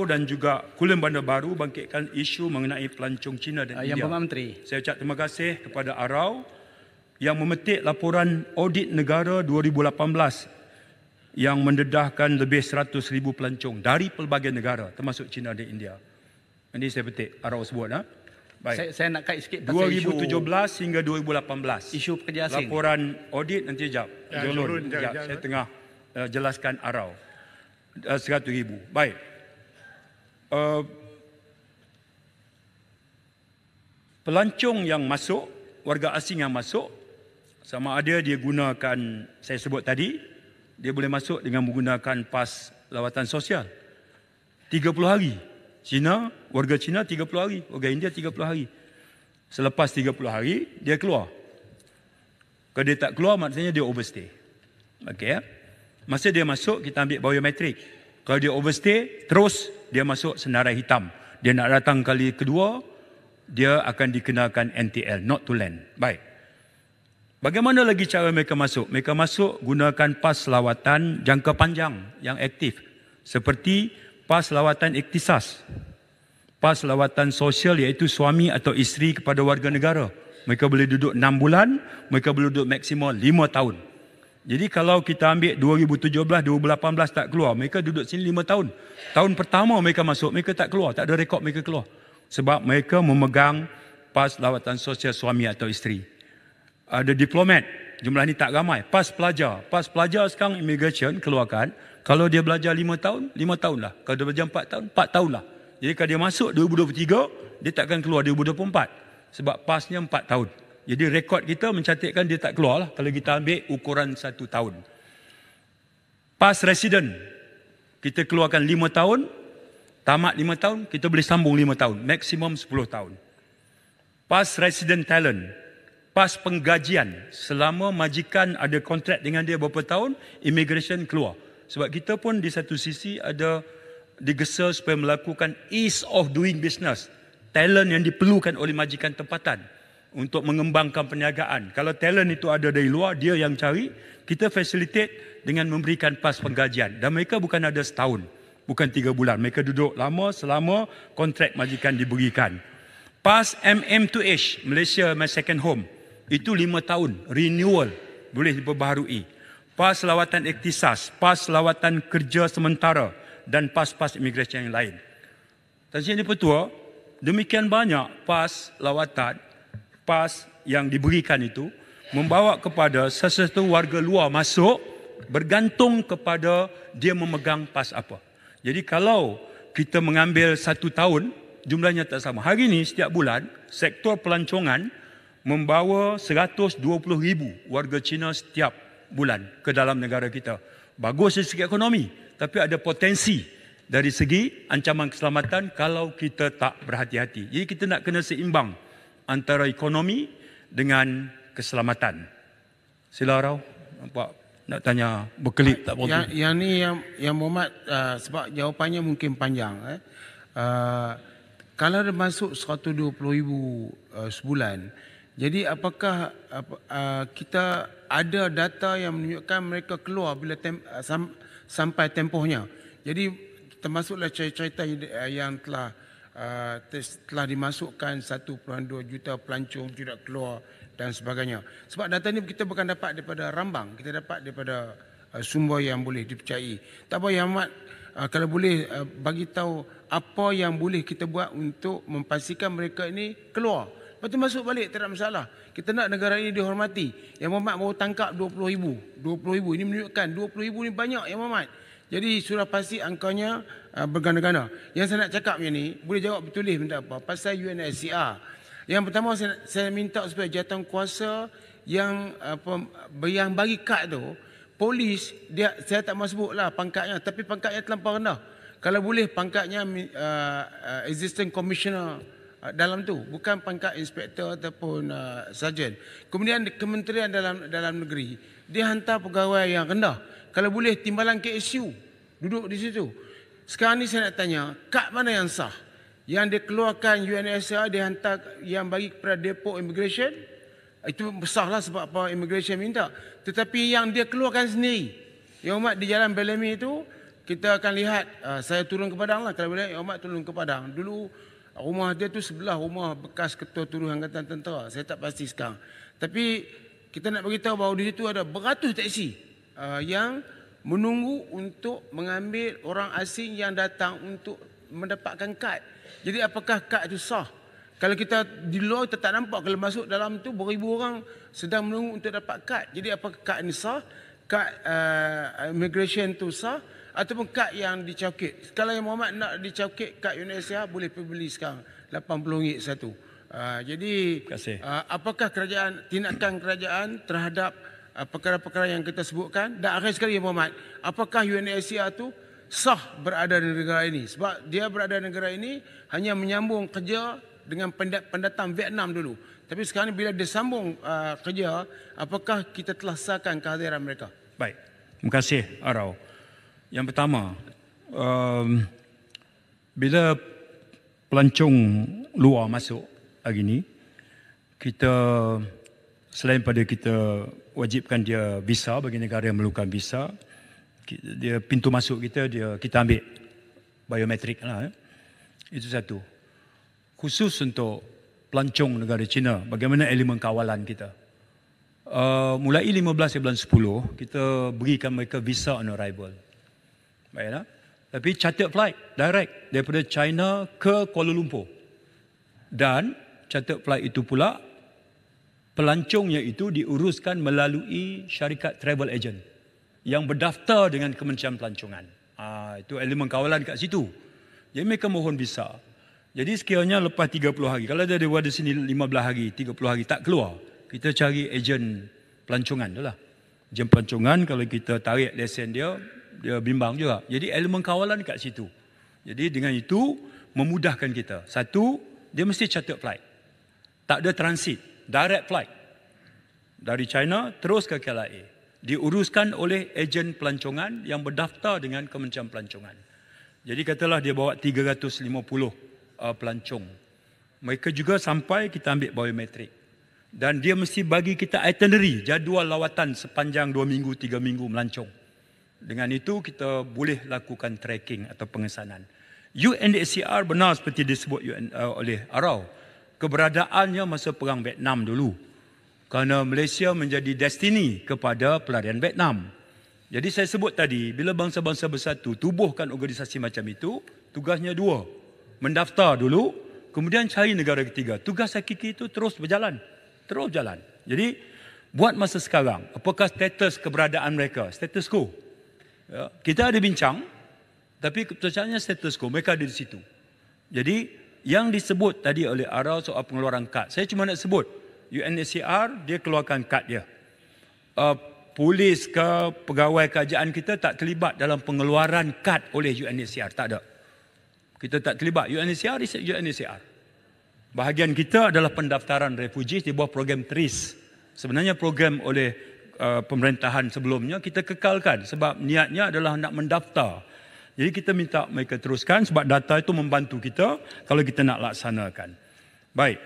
dan juga Kuala Bandar Baru bangkitkan isu mengenai pelancong Cina dan India. Yang Berhormat Menteri. Saya ucap terima kasih kepada ARAU yang memetik laporan audit negara 2018 yang mendedahkan lebih 100,000 pelancong dari pelbagai negara termasuk Cina dan India. Ini saya petik ARAU sebut. Baik. Saya nak kait sikit pasal 2017 hingga 2018. isu pekerja asing. Laporan audit nanti sekejap. Jolun, Saya tengah jelaskan ARAU. 100,000. Baik. Pelancong yang masuk, warga asing yang masuk, sama ada dia gunakan, saya sebut tadi, dia boleh masuk dengan menggunakan pas lawatan sosial. 30 hari. Warga Cina 30 hari, warga India 30 hari. Selepas 30 hari, dia keluar. Kalau dia tak keluar, maksudnya dia overstay. Okey ya? Masa dia masuk, kita ambil biometrik. Kalau dia overstay, terus dia masuk senarai hitam. Dia nak datang kali kedua, dia akan dikenakan NTL, not to land. Baik. Bagaimana lagi cara mereka masuk? Mereka masuk gunakan pas lawatan jangka panjang yang aktif. Seperti pas lawatan iktisas. Pas lawatan sosial iaitu suami atau isteri kepada warga negara. Mereka boleh duduk 6 bulan, mereka boleh duduk maksimum 5 tahun. Jadi kalau kita ambil 2017, 2018 tak keluar, mereka duduk sini 5 tahun. Tahun pertama mereka masuk, mereka tak keluar, tak ada rekod mereka keluar. Sebab mereka memegang pas lawatan sosial suami atau isteri. Ada diplomat, jumlah ni tak ramai. Pas pelajar sekarang immigration keluarkan, kalau dia belajar 5 tahun, 5 tahun lah. Kalau dia belajar 4 tahun, 4 tahun lah. Jadi kalau dia masuk 2023, dia takkan keluar 2024. Sebab pasnya 4 tahun. Jadi rekod kita mencantikkan dia tak keluar lah kalau kita ambil ukuran 1 tahun. Pas resident, kita keluarkan 5 tahun, tamat 5 tahun, kita boleh sambung 5 tahun. Maksimum 10 tahun. Pas resident talent, pas penggajian, selama majikan ada kontrak dengan dia berapa tahun, immigration keluar. Sebab kita pun di satu sisi ada digesa supaya melakukan ease of doing business. Talent yang diperlukan oleh majikan tempatan untuk mengembangkan perniagaan. Kalau talent itu ada dari luar, dia yang cari, kita facilitate dengan memberikan pas penggajian. Dan mereka bukan ada setahun, bukan 3 bulan. Mereka duduk lama selama kontrak majikan diberikan. Pas MM2H, Malaysia My Second Home, itu 5 tahun, renewal, boleh diperbaharui. Pas lawatan iktisas, pas lawatan kerja sementara dan pas-pas imigresen yang lain. Tan Sri Petua, demikian banyak pas lawatan, pas yang diberikan itu membawa kepada sesuatu warga luar masuk bergantung kepada dia memegang pas apa. Jadi kalau kita mengambil 1 tahun, jumlahnya tak sama. Hari ini setiap bulan, sektor pelancongan membawa 120,000 warga Cina setiap bulan ke dalam negara kita. Bagus dari segi ekonomi, tapi ada potensi dari segi ancaman keselamatan kalau kita tak berhati-hati. Jadi kita nak kena seimbang antara ekonomi dengan keselamatan. Sila Rau, nampak nak tanya berkelip tak berhenti. Yang ni yang Muhammad sebab jawapannya mungkin panjang. Kalau dia masuk 120,000 sebulan, jadi apakah kita ada data yang menunjukkan mereka keluar bila sampai tempohnya? Jadi termasuklah cerita yang telah dimasukkan 1.2 juta pelancong tidak keluar dan sebagainya. Sebab data ini kita bukan dapat daripada rambang, kita dapat daripada sumber yang boleh dipercayai. Tak apa, Yang Amat, kalau boleh bagi tahu apa yang boleh kita buat untuk memastikan mereka ini keluar. Lepas tu masuk balik, tak ada masalah. Kita nak negara ini dihormati. Yang Muhammad baru tangkap 20,000. 20,000 ini menunjukkan 20,000 ini banyak, Yang Muhammad. Jadi sudah pasti angkanya berganda-ganda. Yang saya nak cakap ni, boleh jawab bertulis minta apa? Pasal UNSCR. Yang pertama saya minta supaya jawatankuasa yang bagi kad tu, polis, saya tak mahu sebut lah pangkatnya, tapi pangkatnya terlampau rendah. Kalau boleh pangkatnya assistant commissioner dalam tu, bukan pangkat inspektor ataupun sarjan. Kemudian Kementerian Dalam Negeri, dia hantar pegawai yang rendah. Kalau boleh timbalan KSU duduk di situ. Sekarang ni saya nak tanya, kad mana yang sah? Yang dikeluarkan UNSCR, dia hantar yang bagi kepada Depo Immigration, itu besarlah sebab apa Immigration minta. Tetapi yang dia keluarkan sendiri, Yang Umat di Jalan Bellamy itu, kita akan lihat, saya turun ke Padang lah, kalau boleh Yang Amat turun ke Padang. Dulu rumah dia tu sebelah rumah bekas Ketua Turuh Angkatan Tentera. Saya tak pasti sekarang. Tapi kita nak beritahu bahawa di situ ada beratus teksi yang menunggu untuk mengambil orang asing yang datang untuk mendapatkan kad. Jadi apakah kad itu sah? Kalau kita di luar kita tak nampak, kalau masuk dalam tu beribu orang sedang menunggu untuk dapat kad. Jadi apakah kad ini sah? Kad immigration tu sah? Ataupun kad yang dicakit? Kalau yang Muhammad nak dicakit kad UNHCR, boleh pergi beli sekarang. RM80 satu. Jadi apakah tindakan kerajaan terhadap perkara-perkara yang kita sebutkan? Dan akhir sekali Muhammad, apakah UNHCR tu sah berada di negara ini? Sebab dia berada di negara ini hanya menyambung kerja dengan pendatang Vietnam dulu. Tapi sekarang bila dia sambung kerja, apakah kita telah sahkan kehadiran mereka? Baik, terima kasih Arau. Yang pertama, bila pelancong luar masuk hari ini, kita selain pada kita wajibkan dia visa bagi negara yang memerlukan visa, dia pintu masuk kita ambil biometrik lah. Itu satu. Khusus untuk pelancong negara China, bagaimana elemen kawalan kita. Mulai 15 bulan 10, kita berikan mereka visa on arrival. Baiklah. Tapi chartered flight, direct daripada China ke Kuala Lumpur. Dan chartered flight itu pula, pelancongnya itu diuruskan melalui syarikat travel agent yang berdaftar dengan Kementerian Pelancongan. Itu elemen kawalan kat situ. Jadi mereka mohon visa. Jadi sekiranya lepas 30 hari, kalau dia ada di sini 15 hari, 30 hari tak keluar, kita cari ejen pelancongan tu lah. Ejen pelancongan, kalau kita tarik lesen dia bimbang juga. Jadi elemen kawalan kat situ. Jadi dengan itu memudahkan kita. Satu, dia mesti chartered flight. Tak ada transit, direct flight. Dari China terus ke KLIA. Diuruskan oleh ejen pelancongan yang berdaftar dengan Kementerian Pelancongan. Jadi katalah dia bawa 350 pelancong. Mereka juga sampai kita ambil biometrik. Dan dia mesti bagi kita itinerary, jadual lawatan sepanjang 2 minggu, 3 minggu melancong. Dengan itu kita boleh lakukan tracking atau pengesanan. UNHCR benar seperti disebut oleh Arau. Keberadaannya masa perang Vietnam dulu. Kerana Malaysia menjadi destiny kepada pelarian Vietnam. Jadi saya sebut tadi, bila bangsa-bangsa bersatu tubuhkan organisasi macam itu, tugasnya dua. Mendaftar dulu, kemudian cari negara ketiga. Tugas hakiki itu terus berjalan. Terus jalan. Jadi, buat masa sekarang, apakah status keberadaan mereka? Status quo. Ya, kita ada bincang, tapi keputusannya status quo. Mereka ada di situ. Jadi, yang disebut tadi oleh Arau soal pengeluaran kad, saya cuma nak sebut, UNHCR, dia keluarkan kad dia. Polis ke pegawai kerajaan kita tak terlibat dalam pengeluaran kad oleh UNHCR. Tak ada. Kita tak terlibat. UNHCR is UNHCR. Bahagian kita adalah pendaftaran refugees di bawah program TRIS. Sebenarnya program oleh pemerintahan sebelumnya kita kekalkan sebab niatnya adalah nak mendaftar. Jadi kita minta mereka teruskan sebab data itu membantu kita kalau kita nak laksanakan. Baik.